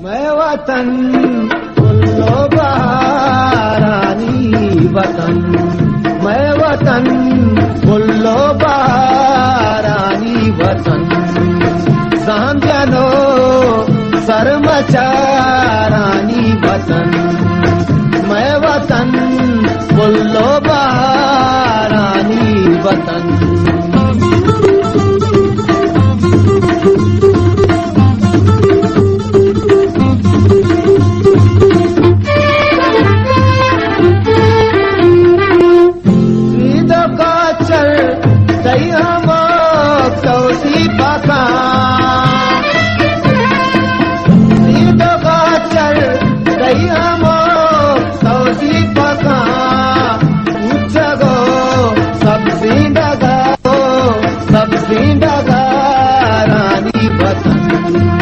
मैं वतन फुल्लो बहारानी वतन, मैं वतन फुल्लो बहारानी वतन, सांध्यानो सरमचारानी वतन, मैं वतन फुल्लो बहारानी वतन। सबसे डगा रानी वतन।